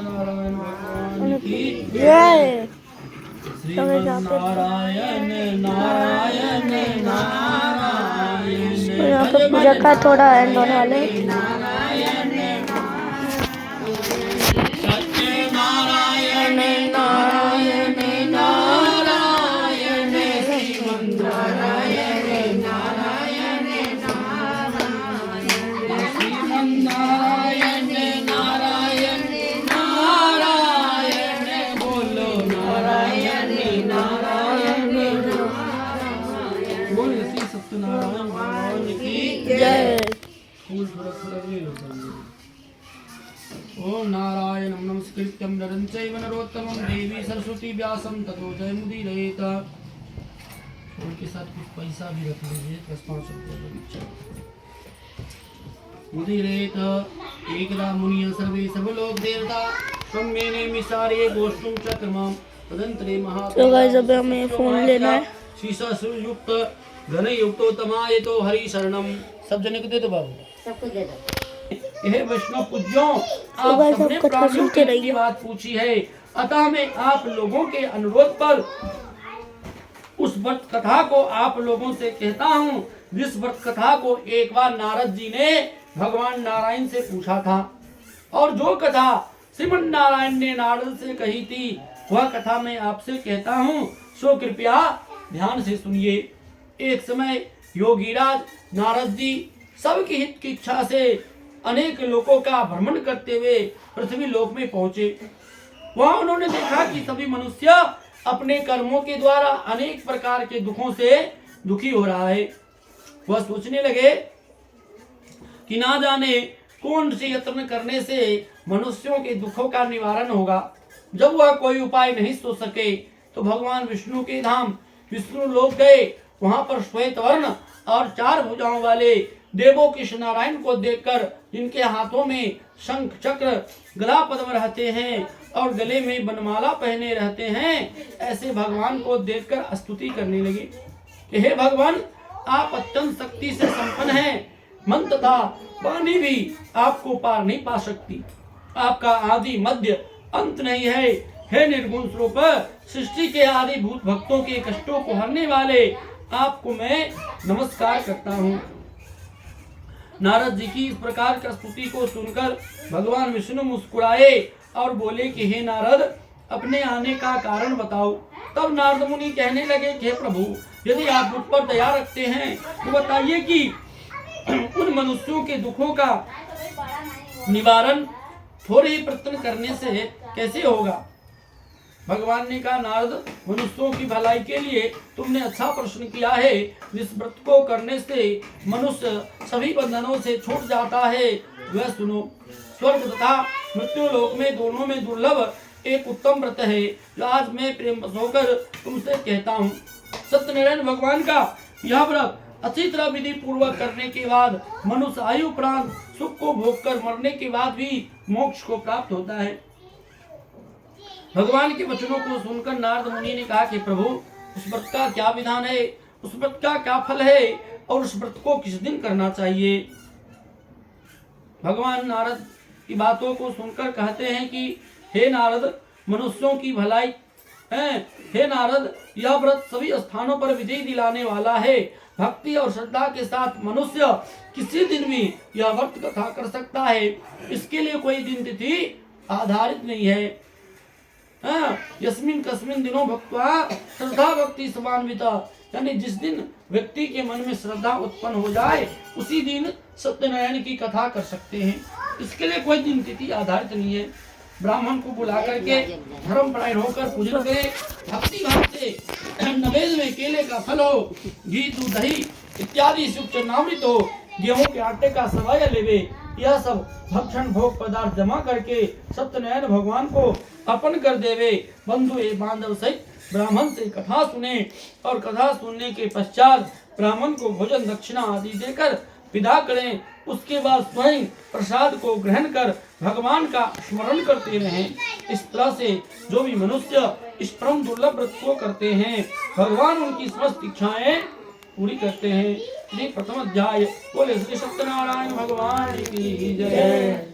सत्यनारायण भगवान की जय। श्रीमन्नारायण नारायण नारायण। यहाँ पे पूजा का थोड़ा एंड होने वाले। सत्यनारायण नारायण नारायण श्रीमन्नारायण नारायण नारायण श्रीमन्नारायण नारायण नारायण। बोलो नारायण नारायण नारायण। बोलो श्री सत्यनारायण भगवान की जय। फूल थोड़ा ले लो। ओम नारायणं नमस्कृत्यं नरं चैव नरोत्तमं देवी सरस्वती व्यासं ततो जयमुदीरयेत। उनके साथ कुछ पैसा भी रख लीजिए, 10-5 रुपये। मुदीरयेत एकदा मुनिः सर्वे सर्वलोक देवता सम्मेने मिसारे गोष्ठुं चक्रमं तदंतरे महा। तो गाइस अभी हमें फोन लेना है। शीशा सुयुक्त घन युक्तो तमायतो हरि शरणम। सब जने को दे दो बाबू, सबको दे दो। हे वैष्णव पूज्यों, आप गाइस सबने आप कथा प्राणियों सुनते की रहिए। बात पूछी है, अतः मैं आप लोगों के अनुरोध पर उस व्रत कथा को आप लोगों से कहता हूँ, जिस व्रत कथा को एक बार नारद जी ने भगवान नारायण से पूछा था, और जो कथा श्रीमन नारायण ने नारद से कही थी, वह कथा मैं आपसे कहता हूँ, सो कृपया ध्यान से सुनिए। एक समय योगीराज नारद जी सबकी हित की इच्छा से अनेक लोकों का भ्रमण करते हुए पृथ्वी लोक में पहुंचे। वहां उन्होंने देखा कि सभी मनुष्य अपने कर्मों के द्वारा अनेक प्रकार के दुखों से दुखी हो रहा है। वह सोचने लगे कि ना जाने कौन से यत्न करने से मनुष्यों के दुखों का निवारण होगा। जब वह कोई उपाय नहीं सोच सके तो भगवान विष्णु के धाम विष्णु लोक गए। वहां पर श्वेत वर्ण और 4 भुजाओं वाले देवों कृष्ण नारायण को देखकर, जिनके हाथों में शंख चक्र गला पद्म रहते हैं और गले में बनमाला पहने रहते हैं, ऐसे भगवान को देखकर स्तुति करने लगे कि हे भगवान, आप अत्यंत शक्ति से संपन्न हैं, मन तथा वाणी भी आपको पार नहीं पा सकती। आपका आदि मध्य अंत नहीं है। हे निर्गुण स्वरूप, सृष्टि के आदि भूत भक्तों के कष्टों को हरने वाले आपको मैं नमस्कार करता हूँ। नारद जी की इस प्रकार का स्तुति को सुनकर भगवान विष्णु मुस्कुराए और बोले कि हे नारद, अपने आने का कारण बताओ। तब नारद मुनि कहने लगे कि हे प्रभु, यदि आप मुझ पर दया रखते हैं तो बताइए कि उन मनुष्यों के दुखों का निवारण थोड़े ही प्रयत्न करने से कैसे होगा। भगवान ने कहा, नारद, मनुष्यों की भलाई के लिए तुमने अच्छा प्रश्न किया है। जिस व्रत को करने से मनुष्य सभी बंधनों से छूट जाता है, वह सुनो। स्वर्ग तथा मृत्यु लोक में दोनों में दुर्लभ एक उत्तम व्रत है, जो आज मैं प्रेम होकर तुमसे कहता हूँ। सत्यनारायण भगवान का यह व्रत अच्छी तरह विधि पूर्वक करने के बाद मनुष्य आयु प्राण सुख को भोग कर मरने के बाद भी मोक्ष को प्राप्त होता है। भगवान के वचनों को सुनकर नारद मुनि ने कहा कि प्रभु, उस व्रत का क्या विधान है, उस व्रत का क्या फल है, और उस व्रत को किस दिन करना चाहिए। भगवान नारद की बातों को सुनकर कहते हैं कि हे नारद, मनुष्यों की भलाई है। हे नारद, यह व्रत सभी स्थानों पर विजय दिलाने वाला है। भक्ति और श्रद्धा के साथ मनुष्य किसी दिन भी यह व्रत कथा कर सकता है। इसके लिए कोई दिन तिथि आधारित नहीं है। यस्मिन कस्मिन दिनों भक्त्वा श्रद्धा भक्ति समान्विता, यानी जिस दिन व्यक्ति के मन में श्रद्धा उत्पन्न हो जाए, उसी दिन सत्यनारायण की कथा कर सकते हैं। इसके लिए कोई दिन तिथि आधारित नहीं है। ब्राह्मण को बुला करके धर्म परायण होकर पूजन करे, भक्ति भाव से नवेद में केले का फल हो, घी दूध दही इत्यादि शुभ चरणामृत हो, गेहूं के आटे का सवाया लेवे, यह सब भक्षण भोग पदार्थ जमा करके सत्यनारायण भगवान को अर्पण कर देवे। बंधु एवं बांधव सहित ब्राह्मण से कथा सुने और कथा सुनने के पश्चात ब्राह्मण को भोजन दक्षिणा आदि देकर विदा करें। उसके बाद स्वयं प्रसाद को ग्रहण कर भगवान का स्मरण करते रहें। इस तरह से जो भी मनुष्य इस परम दुर्लभ व्रत को करते हैं, भगवान उनकी समस्त इच्छाएं पूरी करते हैं। ये प्रथम अध्याय। बोले श्री सत्यनारायण भगवान की जय।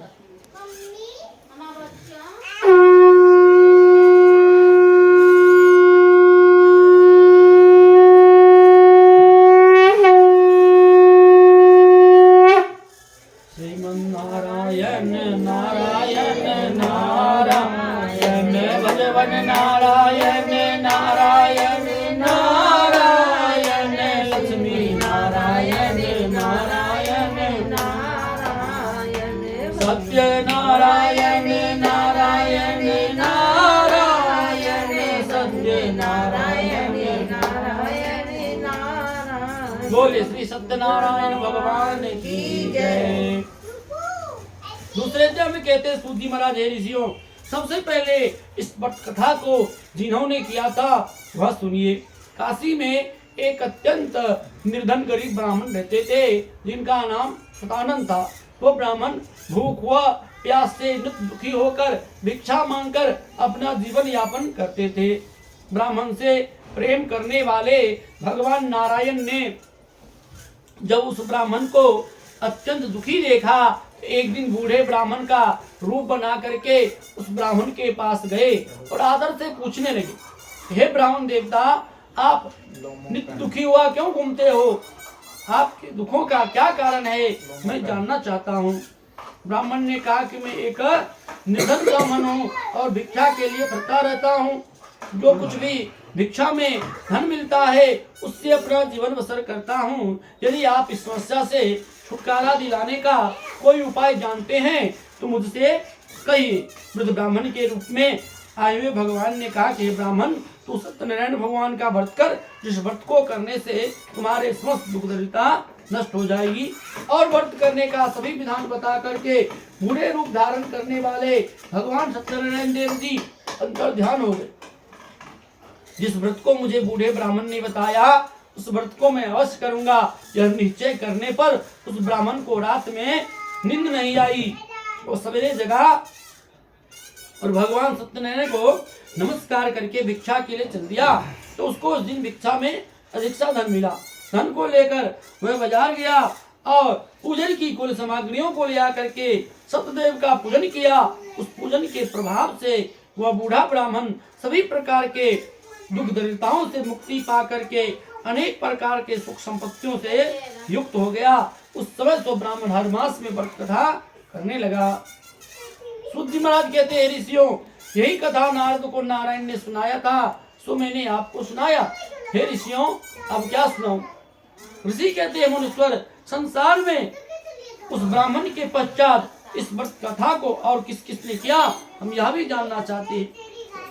नारायण नारायण भगवन नारायण नारायण नारायण लक्ष्मी नारायण नारायण नारायण सत्य नारायण नारायण नारायण सत्य नारायण नारायण नारायण। बोले श्री सत्यनारायण भगवान की जय। दूसरे अध्याय में कहते हैं सूत जी महाराज हे ऋषियों, सबसे पहले इस व्रत कथा को जिन्होंने किया था वह सुनिए। काशी में एक अत्यंत निर्धन गरीब ब्राह्मण रहते थे जिनका नाम सतानंद था। वो ब्राह्मण भूख व प्यास से नित्य दुखी होकर भिक्षा मांगकर अपना जीवन यापन करते थे। ब्राह्मण से प्रेम करने वाले भगवान नारायण ने जब उस ब्राह्मण को अत्यंत दुखी देखा, एक दिन बूढ़े ब्राह्मण का रूप बना करके उस ब्राह्मण के पास गए और आदर से पूछने लगे, हे ब्राह्मण देवता, आप नित्य दुखी हुआ क्यों घूमते हो? आपके दुखों का क्या कारण है, मैं जानना चाहता हूँ। ब्राह्मण ने कहा कि मैं एक निर्धन ब्राह्मण हूँ और भिक्षा के लिए भटका रहता हूँ। जो कुछ भी भिक्षा में धन मिलता है उससे अपना जीवन बसर करता हूँ। यदि आप इस समस्या से छुटकारा दिलाने का कोई उपाय जानते हैं तो मुझसे कहिए। वृद्ध ब्राह्मण के रूप में आए हुए भगवान ने कहा कि ब्राह्मण, तू सत्यनारायण भगवान का व्रत कर, जिस व्रत को करने से तुम्हारे समस्त दुख दरिद्रता नष्ट हो जाएगी। और व्रत करने का सभी विधान बता करके बूढ़े रूप धारण करने वाले भगवान सत्यनारायण देव जी अंतर ध्यान हो गए। जिस व्रत को मुझे बूढ़े ब्राह्मण ने बताया उस व्रत को मैं अवश्य करूंगा। यह निश्चय करने पर उस ब्राह्मण को रात में नींद नहीं आई। वो सवेरे जगा और भगवान सत्यनारायण को नमस्कार करके भिक्षा के लिए चल दिया। तो उसको उस दिन भिक्षा में अधिक सा धन मिला। धन को लेकर वह बाजार गया और पूजन की कुल सामग्रियों को ले आकर के सत्यदेव का पूजन किया। उस पूजन के प्रभाव से वह बूढ़ा ब्राह्मण सभी प्रकार के दुख दरिद्रताओं से मुक्ति पा करके अनेक प्रकार के सुख संपत्तियों से युक्त हो गया। उस समय तो ब्राह्मण हर मास में व्रत कथा करने लगा। सूत जी महाराज कहते हैं, ऋषियों, यही कथा नारद को नारायण ने सुनाया था, सो मैंने आपको सुनाया। हे ऋषियों, अब क्या सुनाऊं? ऋषि कहते हैं, मुनीश्वर, संसार में उस ब्राह्मण के पश्चात इस व्रत कथा को और किस किस ने किया, हम यह भी जानना चाहते हैं।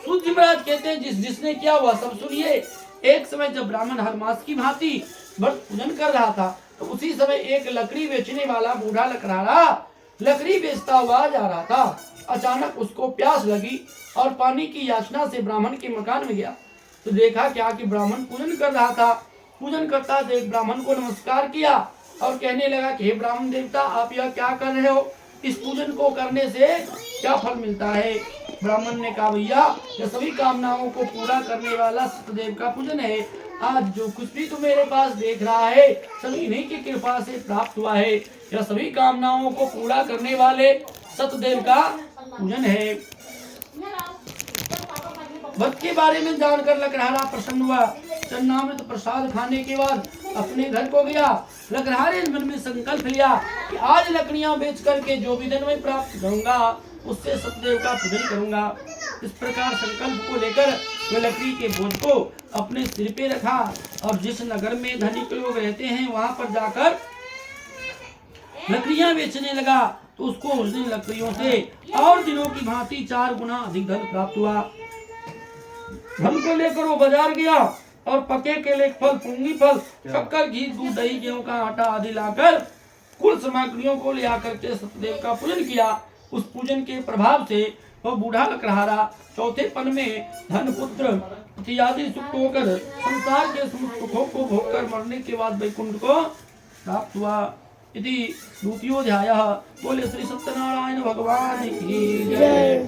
सूत जी महाराज कहते हैं, जिसने किया हुआ सब सुनिए। एक समय जब ब्राह्मण हर मास की भांति व्रत पूजन कर रहा था तो उसी समय एक लकड़ी बेचने वाला बूढ़ा लकड़हारा लकड़ी बेचता हुआ जा रहा था। अचानक उसको प्यास लगी और पानी की याचना से ब्राह्मण के मकान में गया तो देखा क्या कि ब्राह्मण पूजन कर रहा था। पूजन करता देख ब्राह्मण को नमस्कार किया और कहने लगा कि हे ब्राह्मण देवता, आप यह क्या कर रहे हो? इस पूजन को करने से क्या फल मिलता है? ब्राह्मण ने कहा, भैया, यह सभी कामनाओं को पूरा करने वाला सत्यदेव का पूजन है। आज जो कुछ भी तू मेरे पास देख रहा है सब इन्हीं की कृपा से प्राप्त हुआ है। यह सभी कामनाओं को पूरा करने वाले सत्यदेव का पूजन है। व्रत के बारे में जानकर लकड़हारा प्रसन्न हुआ। चन्नामृत प्रसाद खाने के बाद अपने घर को गया। लकड़हारे ने मन में संकल्प लिया कि आज लकड़ियां बेच करके जो भी धन मैं प्राप्त करूंगा उससे सत्यदेव का पूजन करूंगा। इस प्रकार संकल्प को लेकर वह लकड़ी के बोझ को अपने सिर पे रखा और जिस नगर में धनिक लोग रहते हैं वहां पर जाकर लकड़ियां बेचने लगा। तो उसको उस दिन लकड़ियों से और दिनों की भांति 4 गुना अधिक धन प्राप्त हुआ। धन को लेकर वो बाजार गया और पके केले फल, पूंगी फल, शक्कर, घी, दूध, दही, गेहूं का आटा आदि लाकर कुल सामग्रियों को ले आकर के सत्यदेव का पूजन किया। उस पूजन के प्रभाव से वह बूढ़ा लकड़हारा चौथे पन में धन, पुत्र इत्यादि सुख होकर संसार के समस्त सुखों को भोगकर मरने के बाद वैकुंठ को प्राप्त हुआ। इति द्वितीयोऽध्यायः। बोले श्री सत्यनारायण भगवान की जय।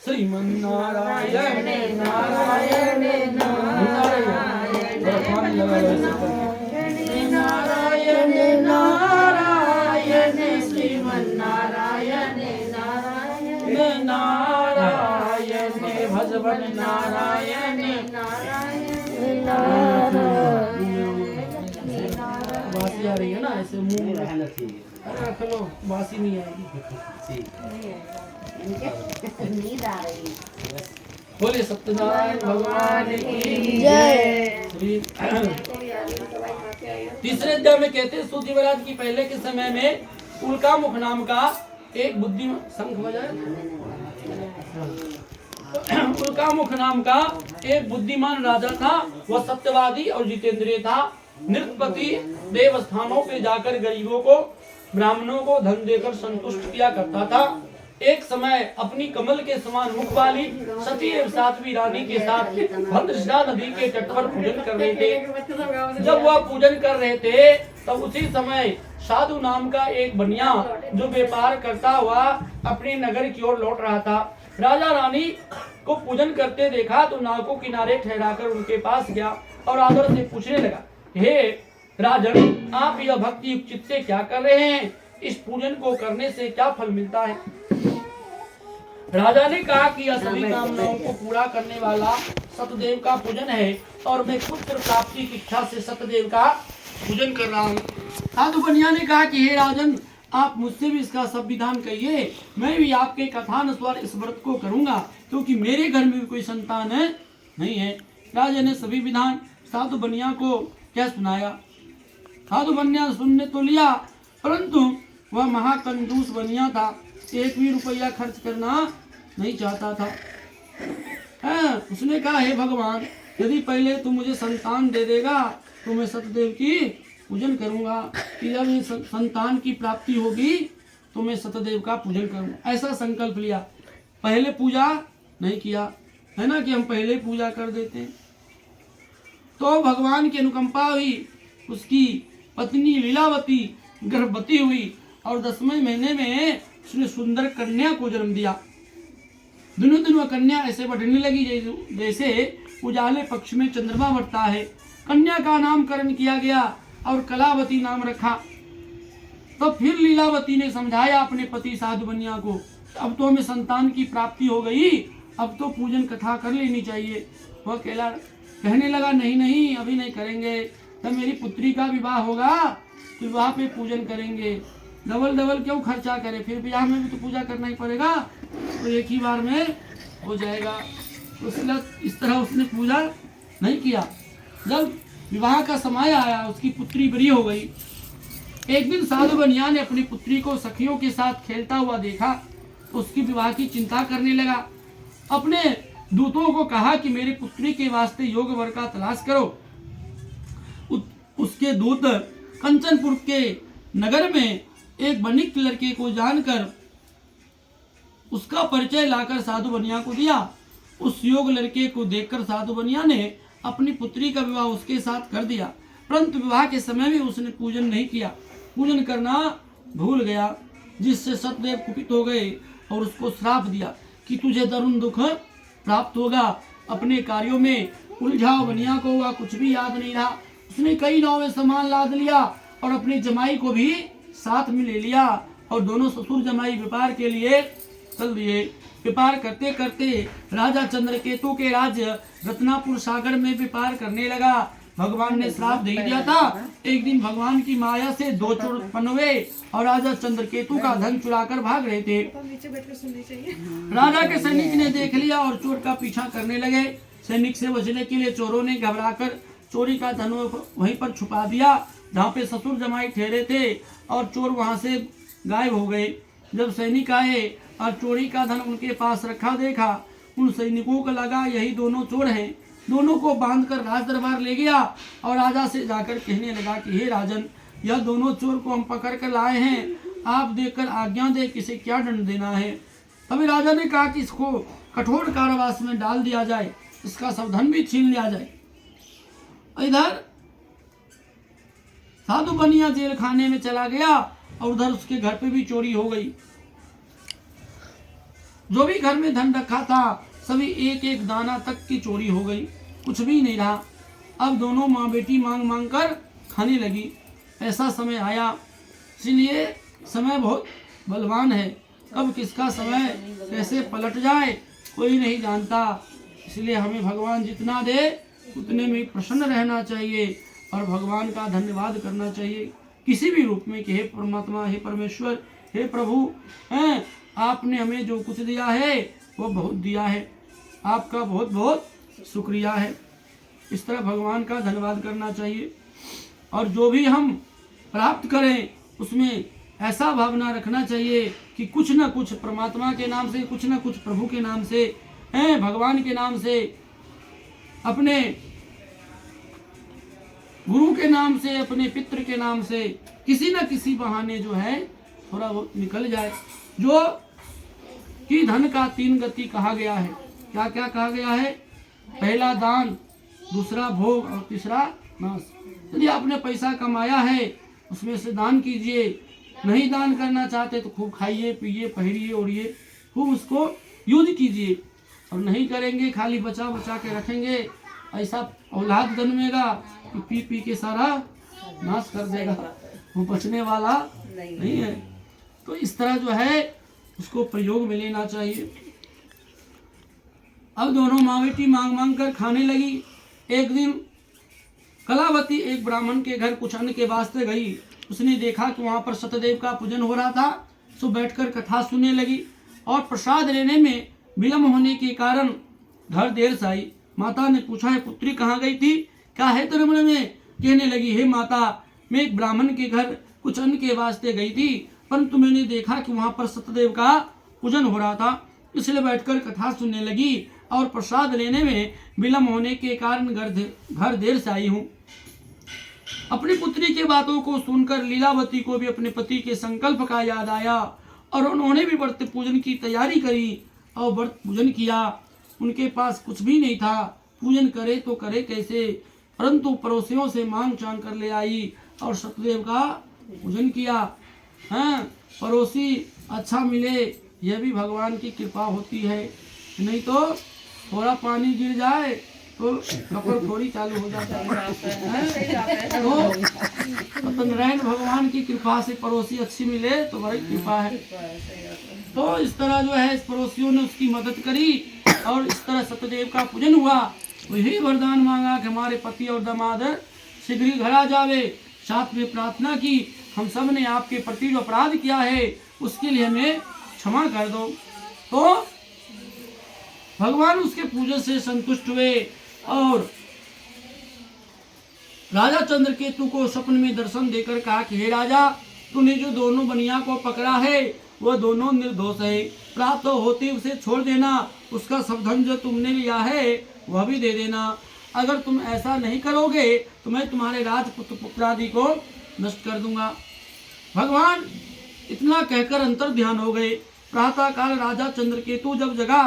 श्रीमन्नारायण नारायण नारायण नारायण नारायण श्रीमन्नारायण नारायण नारायण भज श्रवण नारायण बासी आ रही है ना, ऐसे मुंह में अरे रख लो, बासी नहीं आएगी। बोलिए सत्यनारायण भगवान की जय। श्री तीसरे अध्याय में कहते हैं सूत महाराज की पहले के समय में उल्कामुख नाम का एक बुद्धिमान शंख बजाए उल्कामुख नाम का एक बुद्धिमान राजा था। वह सत्यवादी और जितेंद्रिय था। नृपति देवस्थानों पे जाकर गरीबों को ब्राह्मणों को धन देकर संतुष्ट किया करता था। एक समय अपनी कमल के समान मुख वाली सती एवं साध्वी रानी के साथ भद्रशिला नदी के तट पर पूजन कर रहे थे। जब वह पूजन कर रहे थे तब उसी समय साधु नाम का एक बनिया जो व्यापार करता हुआ अपने नगर की ओर लौट रहा था। राजा रानी को पूजन करते देखा तो नाव को किनारे ठहराकर उनके पास गया और आदर से पूछने लगा, हे राजन, आप यह भक्ति युक्त चित्त से क्या कर रहे हैं? इस पूजन को करने से क्या फल मिलता है? राजा ने कहा कि यह सभी कामनाओं को पूरा करने वाला सतदेव का पूजन है और मैं पुत्र प्राप्ति की इच्छा से सतदेव का पूजन कर रहा हूँ। साधु बनिया ने कहा कि हे राजन, आप मुझसे भी इसका सब विधान कहिए, मैं भी आपके कथानुसार इस व्रत को करूंगा, क्योंकि मेरे घर में भी कोई संतान नहीं है। राजा ने सभी विधान साधु बनिया को क्या सुनाया। साधु बनिया सुनने तो लिया, परंतु वह महाकंजूस बनिया था, एक भी रुपया खर्च करना नहीं चाहता था। उसने कहा, हे भगवान, यदि पहले तू मुझे संतान दे देगा तो मैं सतदेव की पूजन करूंगा, कि जब ये संतान की प्राप्ति होगी तो मैं सतदेव का पूजन करूंगा। ऐसा संकल्प लिया। पहले पूजा नहीं किया, है ना, कि हम पहले पूजा कर देते हैं। तो भगवान की अनुकंपा हुई, उसकी पत्नी लीलावती गर्भवती हुई और 10वें महीने में उसने सुंदर कन्या को जन्म दिया। दिनों दिन वह कन्या ऐसे बढ़ने लगी जैसे उजाले पक्ष में चंद्रमा बढ़ता है। कन्या का नामकरण किया गया और कलावती नाम रखा। तो फिर लीलावती ने समझाया अपने पति साधु बनिया को, अब तो हमें संतान की प्राप्ति हो गई, अब तो पूजन कथा कर लेनी चाहिए। वह कहने लगा, नहीं नहीं, अभी नहीं करेंगे, जब मेरी पुत्री का विवाह होगा तो विवाह पे पूजन करेंगे। डबल क्यों खर्चा करें, फिर विवाह में भी तो पूजा करना ही पड़ेगा, तो एक ही बार में हो जाएगा। तो इस तरह उसने पूजा नहीं किया। जब विवाह का समय आया, उसकी पुत्री बड़ी हो गई। एक दिन साधु बनिया ने अपनी पुत्री को सखियों के साथ खेलता हुआ देखा तो उसकी विवाह की चिंता करने लगा। अपने दूतों को कहा कि मेरी पुत्री के वास्ते योग वर का तलाश करो। उसके दूत कंचनपुर के नगर में एक बनिक लड़के को जानकर उसका परिचय लाकर साधु बनिया को दिया। उस योग लड़के को देखकर साधु बनिया ने अपनी पुत्री का विवाह उसके साथ कर दिया, परंतु विवाह के समय भी उसने पूजन नहीं किया, पूजन करना भूल गया, जिससे सतदेव कुपित हो गए और उसको श्राप दिया कि तुझे दारुण दुख प्राप्त होगा। अपने कार्यों में उलझाओ बनिया को हुआ कुछ भी याद नहीं रहा। उसने कई नाव में सामान लाद लिया और अपनी जमाई को भी साथ में ले लिया और दोनों ससुर जमाई व्यापार के लिए चल दिए। व्यापार करते करते राजा चंद्रकेतु के राज्य रत्नापुर सागर में व्यापार करने लगा। भगवान ने श्राप दे दिया था। एक दिन भगवान की माया से 2 चोर उत्पन्न हुए और राजा चंद्रकेतु का धन चुराकर भाग रहे थे। राजा के सैनिक ने देख लिया और चोर का पीछा करने लगे। सैनिक से बचने के लिए चोरों ने घबराकर चोरी का धन वहीं पर छुपा दिया जहाँ पे ससुर जमाई ठहरे थे और चोर वहां से गायब हो गए। जब सैनिक आए और चोरी का धन उनके पास रखा देखा, उन सैनिकों को लगा यही दोनों चोर हैं। दोनों को बांधकर राज दरबार ले गया और राजा से जाकर कहने लगा कि हे राजन, यह दोनों चोर को हम पकड़ कर लाए हैं, आप देखकर आज्ञा दे किसे क्या दंड देना है। तभी राजा ने कहा कि इसको कठोर कारावास में डाल दिया जाए, इसका सब धन भी छीन लिया जाए। इधर साधु बनिया जेल खाने में चला गया और उधर उसके घर पे भी चोरी हो गई। जो भी घर में धन रखा था सभी एक एक दाना तक की चोरी हो गई, कुछ भी नहीं रहा। अब दोनों माँ बेटी मांग मांग कर खाने लगी। ऐसा समय आया, इसलिए समय बहुत बलवान है, कब किसका समय कैसे पलट जाए कोई नहीं जानता। इसलिए हमें भगवान जितना दे उतने में प्रसन्न रहना चाहिए और भगवान का धन्यवाद करना चाहिए किसी भी रूप में कि हे परमात्मा, हे परमेश्वर, हे प्रभु, हैं आपने हमें जो कुछ दिया है वो बहुत दिया है, आपका बहुत बहुत शुक्रिया है। इस तरह भगवान का धन्यवाद करना चाहिए और जो भी हम प्राप्त करें उसमें ऐसा भावना रखना चाहिए कि कुछ न कुछ परमात्मा के नाम से, कुछ न कुछ प्रभु के नाम से, हैं भगवान के नाम से, अपने गुरु के नाम से, अपने पितृ के नाम से किसी न किसी बहाने जो है थोड़ा बहुत निकल जाए। जो कि धन का 3 गति कहा गया है। क्या क्या कहा गया है? पहला दान, दूसरा भोग और तीसरा नाश। यदि आपने पैसा कमाया है उसमें से दान कीजिए, नहीं दान करना चाहते तो खूब खाइए, पिए, पहनिए, ओढ़िए, खूब उसको यूज कीजिए। और नहीं करेंगे, खाली बचा बचा के रखेंगे, ऐसा औलाद जन्मेगा कि पी पी के सारा नाश कर देगा, वो बचने वाला नहीं है। तो इस तरह जो है उसको प्रयोग में लेना चाहिए। अब दोनों माँ बेटी मांग मांग कर खाने लगी। एक दिन कलावती एक ब्राह्मण के घर कुछ अन्न के वास्ते गई। उसने देखा कि वहां पर सतदेव का पूजन हो रहा था, सो बैठकर कथा सुनने लगी और प्रसाद लेने में विलम्ब होने के कारण घर देर से आई। माता ने पूछा, है पुत्री कहाँ गई थी, क्या है तेरे मन में? कहने लगी, हे माता, मैं एक ब्राह्मण के घर कुछ अन्न के वास्ते गई थी, परंतु मैंने देखा कि वहां पर सतदेव का पूजन हो रहा था, इसलिए बैठकर कथा सुनने लगी और प्रसाद लेने में विलम्ब होने के कारण घर देर से आई हूँ। अपनी पुत्री के बातों को सुनकर लीलावती को भी अपने पति के संकल्प का याद आया और उन्होंने भी व्रत पूजन की तैयारी करी और व्रत पूजन किया। उनके पास कुछ भी नहीं था, पूजन करे तो करे कैसे, परंतु पड़ोसियों से मांग चांग कर ले आई और सतदेव का पूजन किया। हैं, पड़ोसी अच्छा मिले यह भी भगवान की कृपा होती है, नहीं तो थोड़ा पानी गिर जाए तो लपड़ थोड़ी चालू हो जाता है। तो सत्यनारायण भगवान की कृपा से पड़ोसी अच्छी मिले तो बड़ी कृपा है। तो इस तरह जो है इस पड़ोसियों ने उसकी मदद करी और इस तरह सत्यदेव का पूजन हुआ। वही वरदान मांगा कि हमारे पति और दामाद शीघ्र ही घर आ जावे। साथ में प्रार्थना की, हम सब ने आपके प्रति जो अपराध किया है उसके लिए हमें क्षमा कर दो। तो भगवान उसके पूजन से संतुष्ट हुए और राजा चंद्रकेतु को स्वप्न में दर्शन देकर कहा कि हे राजा, तूने जो दोनों बनिया को पकड़ा है वह दोनों निर्दोष है, प्रातः होते उसे छोड़ देना, उसका सब धन जो तुमने लिया है वह भी दे देना। अगर तुम ऐसा नहीं करोगे तो मैं तुम्हारे राजपुत्र पुत्रादि को नष्ट कर दूंगा। भगवान इतना कहकर अंतर ध्यान हो गए। प्रातः काल राजा चंद्रकेतु जब जगा,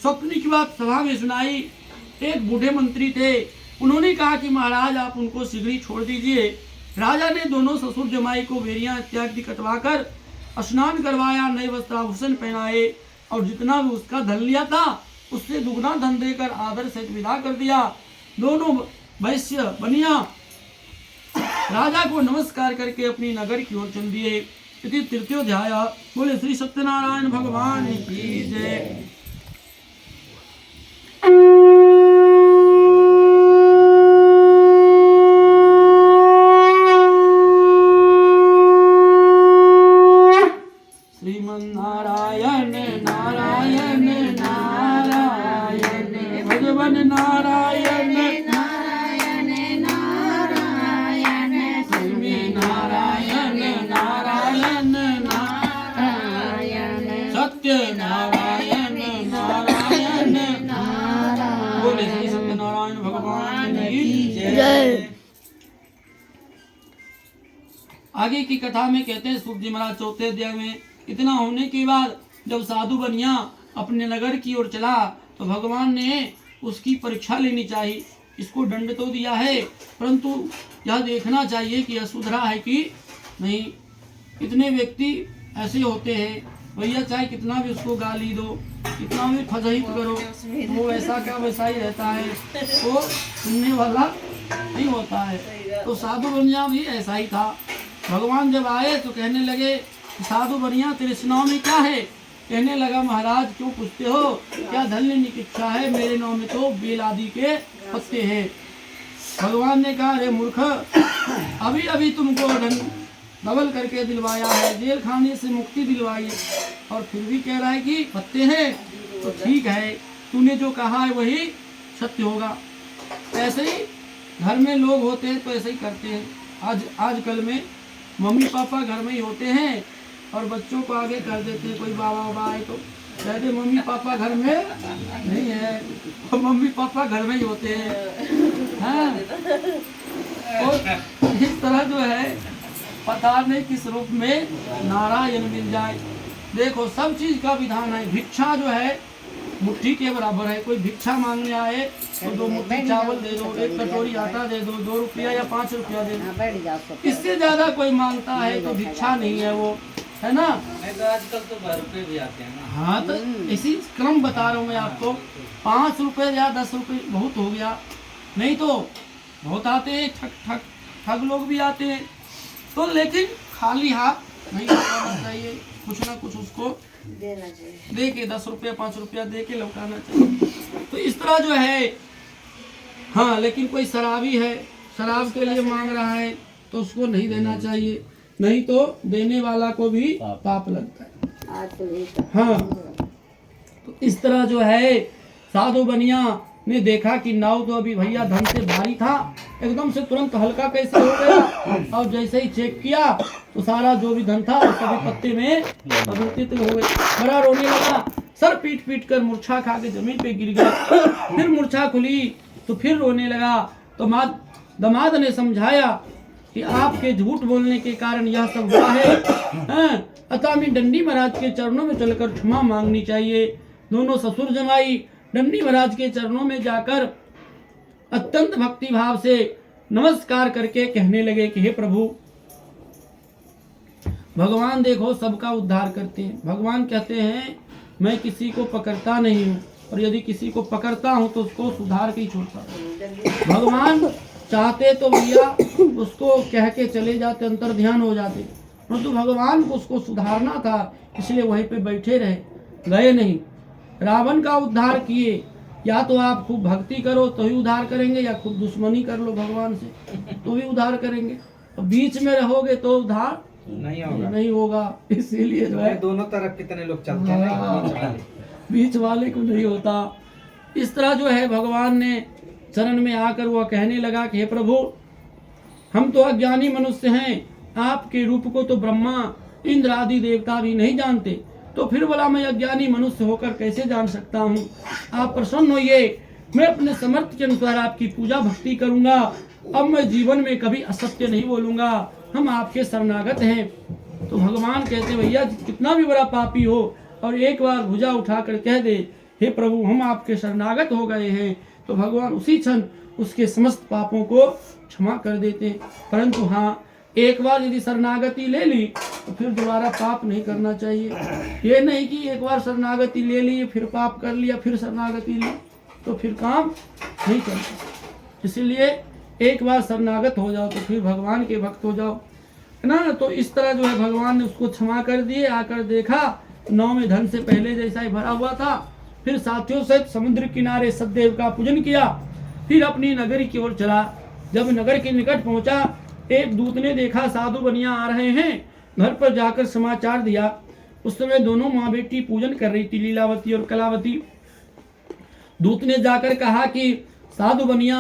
स्वप्न की बात सभा में सुनाई। एक बूढ़े मंत्री थे, उन्होंने कहा कि महाराज आप उनको शीघ्र ही छोड़ दीजिए। राजा ने दोनों ससुर जमाई को बेरियां इत्यादि कटवाकर स्नान करवाया, नए वस्त्राभूषण पहनाए और जितना भी उसका धन लिया था उससे दुगना धन देकर आदर से विदा कर दिया। दोनों वैश्य बनिया राजा को नमस्कार करके अपनी नगर की ओर चल दिए। इति तृतीयोध्याय। बोले श्री सत्यनारायण भगवान की जय। श्रीमन्नारायण नारायण नारायण भगवान नारायण नारायण नारायण श्री नारायण नारायण नारायण सत्य नारायण नारायण नारायण। बोले श्री सत्यनारायण भगवान की जय। आगे की कथा में कहते हैं सुख जी महाराज चौथे अध्याय में, इतना होने के बाद जब साधु बनिया अपने नगर की ओर चला तो भगवान ने उसकी परीक्षा लेनी चाहिए। इसको दंड तो दिया है परंतु यह देखना चाहिए कि यह सुधरा है कि नहीं। इतने व्यक्ति ऐसे होते हैं, भैया चाहे कितना भी उसको गाली दो, कितना भी फजहित करो, वो ऐसा क्या वैसा ही रहता है, वो सुनने वाला नहीं होता है। तो साधु बनिया भी ऐसा ही था। भगवान जब आए तो कहने लगे, साधु बनिया तेरे स्नाव में क्या है? कहने लगा महाराज क्यों पूछते हो, क्या धन लेने की इच्छा है, मेरे नाम में तो बेल आदि के पत्ते हैं। भगवान ने कहा अरे मूर्ख, अभी अभी तुमको डबल करके दिलवाया है, जेल खाने से मुक्ति दिलवाई है, और फिर भी कह रहा है कि पत्ते हैं। तो ठीक है, तूने जो कहा है वही सत्य होगा। ऐसे ही घर में लोग होते हैं तो ऐसे ही करते हैं। आजकल में मम्मी पापा घर में ही होते हैं और बच्चों को आगे कर देते हैं। कोई बाबा बाबा आए तो कहते मम्मी पापा घर में नहीं है, और मम्मी पापा घर में ही होते हैं। हाँ, और इस तरह जो है पता नहीं किस रूप में नारायण मिल जाए। देखो सब चीज का विधान है। भिक्षा जो है मुट्ठी के बराबर है। कोई भिक्षा मांगने आए तो 2 मुट्ठी चावल दे दो, 1 कटोरी आटा दे दो, 2 रुपया या 5 रुपया दे दो। इससे ज्यादा कोई मांगता है तो भिक्षा नहीं है वो, है ना। तो आजकल तो 12 रुपए भी आते हैं ना। हाँ, तो इसी क्रम बता रहा हूँ मैं आपको। 5 रुपए या 10 रुपए बहुत हो गया, नहीं तो बहुत आते हैं, ठग लोग भी आते हैं। तो लेकिन खाली हाथ नहीं लौटाना चाहिए, कुछ ना कुछ उसको देना चाहिए, दे के 10 रुपया 5 रुपया दे के लौटाना चाहिए। तो इस तरह जो है। हाँ, लेकिन कोई शराबी है, शराब के लिए मांग रहा है तो उसको नहीं देना चाहिए, नहीं तो देने वाला को भी पाप लगता है। आज तो एक हाँ, तो इस तरह जो है साधु बनिया ने देखा कि नाव तो अभी भैया धन से भारी था, एकदम से तुरंत हल्का कैसे हो गया। और जैसे ही चेक किया तो सारा जो भी धन था वो सभी पत्ते में परिवर्तित हो गए। बड़ा रोने लगा, सर पीट पीट कर मूर्छा खा के जमीन पे गिर गया। फिर मूर्छा खुली तो फिर रोने लगा। तो दामाद ने समझाया कि आपके झूठ बोलने के कारण यह सब हुआ है, अतः मैं डंडी महाराज के चरणों में चलकर क्षमा मांगनी चाहिए। दोनों ससुर जमाई डंडी महाराज के चरणों में जाकर अत्यंत भक्ति भाव से नमस्कार करके कहने लगे कि हे प्रभु, भगवान देखो सबका उद्धार करते हैं। भगवान कहते हैं मैं किसी को पकड़ता नहीं हूँ, और यदि किसी को पकड़ता हूँ तो उसको सुधार के ही छोड़ता हूँ। भगवान चाहते तो भैया उसको कह के चले जाते, अंतर ध्यान हो जाते, परंतु भगवान को उसको सुधारना था, इसलिए वहीं पे बैठे रहे, गए नहीं। रावण का उद्धार किए। या तो आप खूब भक्ति करो तो ही उद्धार करेंगे, या खूब दुश्मनी कर लो भगवान से तो भी उद्धार करेंगे। तो बीच में रहोगे तो उद्धार नहीं होगा। इसीलिए जो है दोनों तरफ कितने लोग चलते हैं, बीच वाले को नहीं होता। इस तरह जो है भगवान ने चरण में आकर वह कहने लगा कि हे प्रभु, हम तो अज्ञानी मनुष्य हैं, आपके रूप को तो ब्रह्मा इंद्र आदि देवता भी नहीं जानते, तो फिर बोला मैं अज्ञानी मनुष्य होकर कैसे जान सकता हूँ। आप प्रसन्न होइए, मैं अपने समर्थ के अनुसार आपकी पूजा भक्ति करूंगा। अब मैं जीवन में कभी असत्य नहीं बोलूंगा, हम आपके शरणागत हैं। तो भगवान कहते भैया कितना भी बड़ा पापी हो और एक बार भुजा उठाकर कह दे हे प्रभु हम आपके शरणागत हो गए हैं, तो भगवान उसी क्षण उसके समस्त पापों को क्षमा कर देते। परंतु हाँ, एक बार यदि शरणागति ले ली तो फिर दोबारा पाप नहीं करना चाहिए। ये नहीं कि एक बार शरणागति ले ली फिर पाप कर लिया, फिर शरणागति ली, तो फिर काम नहीं चलता। इसीलिए एक बार शरणागत हो जाओ तो फिर भगवान के भक्त हो जाओ, है ना। तो इस तरह जो है भगवान ने उसको क्षमा कर दिए। आकर देखा नाव में धन से पहले जैसा ही भरा हुआ था। फिर साथियों सहित समुद्र किनारे सतदेव का पूजन किया, फिर अपनी नगरी की ओर चला। जब नगर के निकट पहुंचा, एक दूत ने देखा साधु बनिया आ रहे हैं, घर पर जाकर समाचार दिया। उस समय दोनों माँ बेटी पूजन कर रही थी, लीलावती और कलावती। दूत ने जाकर कहा कि साधु बनिया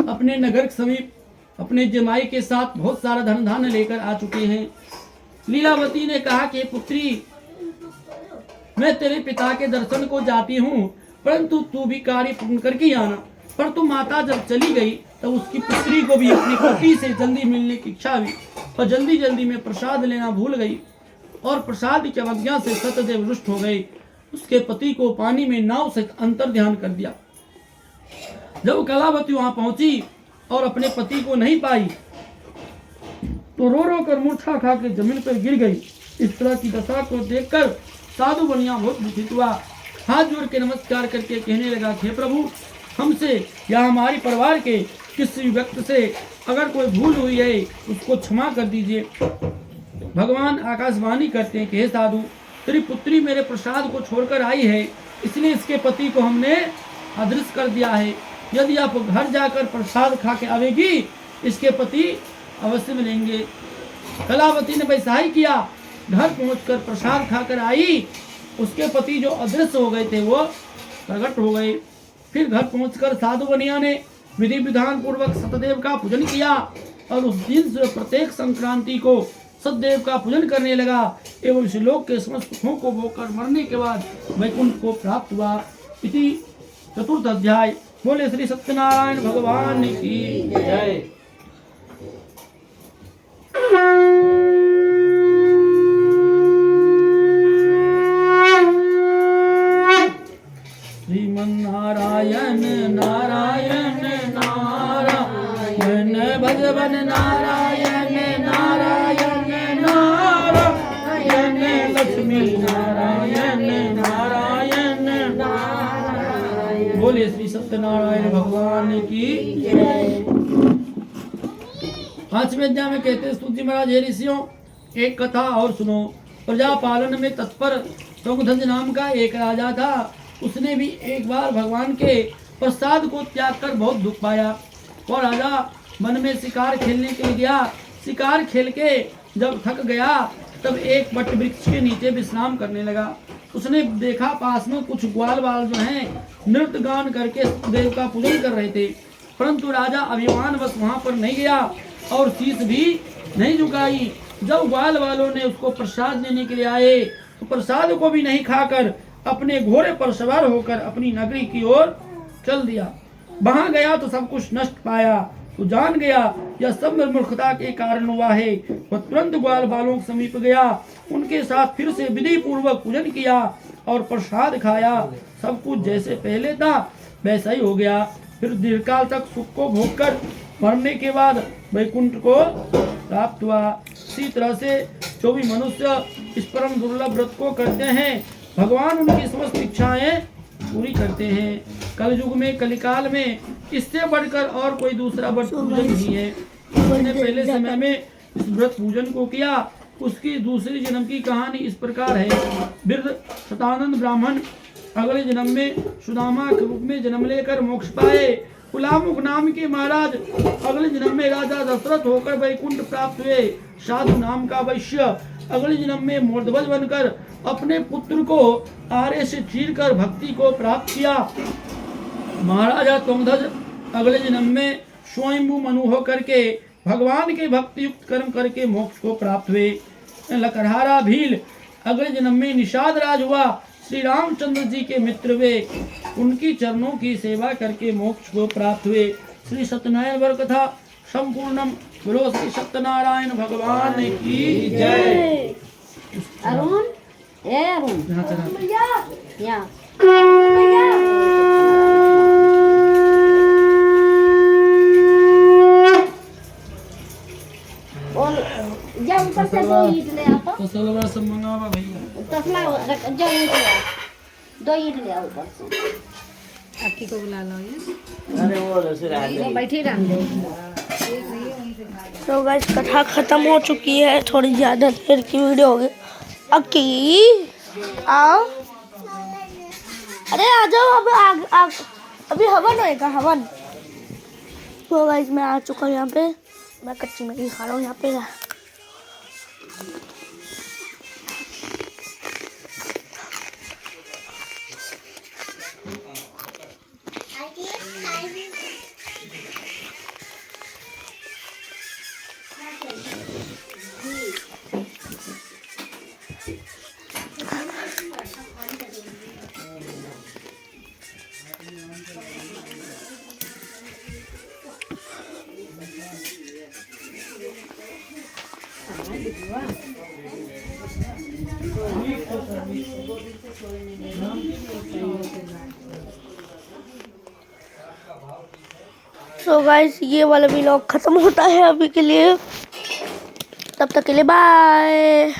अपने नगर के समीप अपने जमाई के साथ बहुत सारा धन धान्य लेकर आ चुके हैं। लीलावती ने कहा कि पुत्री, मैं तेरे पिता के दर्शन को जाती हूँ, परंतु तू भी कार्य पूर्ण करके आना। पर तू माता जब चली गई तो उसकी पुत्री को भी अपनी पति से जल्दी मिलने की इच्छा हुई, और जल्दी जल्दी में प्रसाद लेना भूल गई, और प्रसाद की अवज्ञा से सतदेव रुष्ट हो गए। उसके पति को पानी में नाव से अंतर ध्यान कर दिया। जब कलावती वहां पहुंची और अपने पति को नहीं पाई तो रो रो कर मूर्छा खा के जमीन पर गिर गई। इस तरह की दशा को देखकर साधु बनिया बहुत दुखित हुआ। हाथ जोड़ के नमस्कार करके कहने लगा, हे प्रभु, हमसे या हमारी परिवार के किसी व्यक्ति से अगर कोई भूल हुई है उसको क्षमा कर दीजिए। भगवान आकाशवाणी करते हैं कि हे साधु, तेरी पुत्री मेरे प्रसाद को छोड़कर आई है, इसलिए इसके पति को हमने अदृश्य कर दिया है। यदि आप घर जाकर प्रसाद खा के आवेगी, इसके पति अवश्य मिलेंगे। कलावती ने वैसा ही किया। घर पहुंचकर प्रसाद खाकर आई, उसके पति जो अदृश्य हो गए थे वो प्रकट हो गए। फिर घर पहुंचकर साधु बनिया ने विधि विधान पूर्वक सतदेव का पूजन किया और उस दिन से प्रत्येक संक्रांति को सतदेव का पूजन करने लगा एवं इस लोक के समस्त सुखों को भोगकर मरने के बाद वैकुंठ को प्राप्त हुआ। इति चतुर्थ अध्याय। बोले श्री सत्यनारायण भगवान की जय। श्रीमन्नारायण नारायण नारायण भजवन नारायण नारायण नारायण लक्ष्मी नारायण नारायण नारायण। बोले श्री सत्यनारायण भगवान की जय। पांचवें अध्याय में कहते हैं, स्तुति महाराज हे ऋषियों, एक कथा और सुनो। प्रजा पालन में तत्पर तुंगध्वज नाम का एक राजा था। उसने भी एक बार भगवान के प्रसाद को त्याग कर बहुत दुख पाया। वह राजा वन में शिकार खेलने के लिए गया। शिकार खेल के जब थक गया तब एक वट वृक्ष के नीचे विश्राम करने लगा। उसने देखा पास में कुछ ग्वाल बाल जो हैं नृत्य गान करके देव का पूजन कर रहे थे, परंतु राजा अभिमान बस वहां पर नहीं गया और शीश भी नहीं झुकाई। जब ग्वाल वालों ने उसको प्रसाद लेने के लिए आए तो प्रसाद को भी नहीं खाकर अपने घोड़े पर सवार होकर अपनी नगरी की ओर चल दिया। वहां गया तो सब कुछ नष्ट पाया, तो जान गया यह सब मूर्खता के कारण हुआ है। वह तुरंत ग्वाल बालों के समीप गया, उनके साथ फिर से विधि पूर्वक पूजन किया और प्रसाद खाया। सब कुछ जैसे पहले था वैसा ही हो गया। फिर दीर्घकाल तक सुख को भोगकर मरने के बाद वैकुंठ को प्राप्त हुआ। इसी तरह से जो भी मनुष्य इस परम दुर्लभ व्रत को करते हैं, भगवान उनकी समस्त इच्छाएं पूरी करते हैं। कलयुग में कलिकाल में इससे बढ़कर और कोई दूसरा व्रत पूजन नहीं है। उसने पहले समय में इस व्रत पूजन को किया। उसकी दूसरी जन्म की कहानी इस प्रकार है। वृद्ध शतानंद ब्राह्मण अगले जन्म में सुदामा के रूप में जन्म लेकर मोक्ष पाए। कुलामुख नाम के महाराज अगले जन्म में राजा दशरथ होकर वैकुंठ प्राप्त हुए। साधु नाम का वैश्य अगले जन्म में मूर्धवज बनकर अपने पुत्र को आरे से चीरकर भक्ति को प्राप्त किया। महाराजा तुंगध्वज अगले जन्म में स्वयंभू मनु होकर के भगवान के भक्ति युक्त कर्म करके मोक्ष को प्राप्त हुए। लकड़हारा भील अगले जन्म में निषाद राज हुआ। श्री रामचंद्र जी के मित्र वे, उनकी चरणों की सेवा करके मोक्ष को प्राप्त हुए। श्री सत्यनारायण वर कथा संपूर्णम। बोलो श्री सत्यनारायण भगवान की जय। अरुण ए अरुण यहाँ चला। यहाँ और जा ऊपर से 2 ईंट ले आओ तो सलवा सब मंगावा भैया। तसला जा ईंट ले आओ, 2 ईंट ले आओ ऊपर से। आपकी को बुला लो ये। अरे वो दूसरा वो बैठी रहने तो गाइस कथा खत्म हो चुकी है। थोड़ी ज़्यादा देर की वीडियो हो गई। अक्की आओ, अरे आ जाओ। अब अभी हवन होएगा, हवन। तो गाइस मैं आ चुका हूँ यहाँ पे। मैं कच्ची मैगी खा रहा हूँ यहाँ पे। तो गाइस ये वाला व्लॉग खत्म होता है अभी के लिए। तब तक के लिए बाय।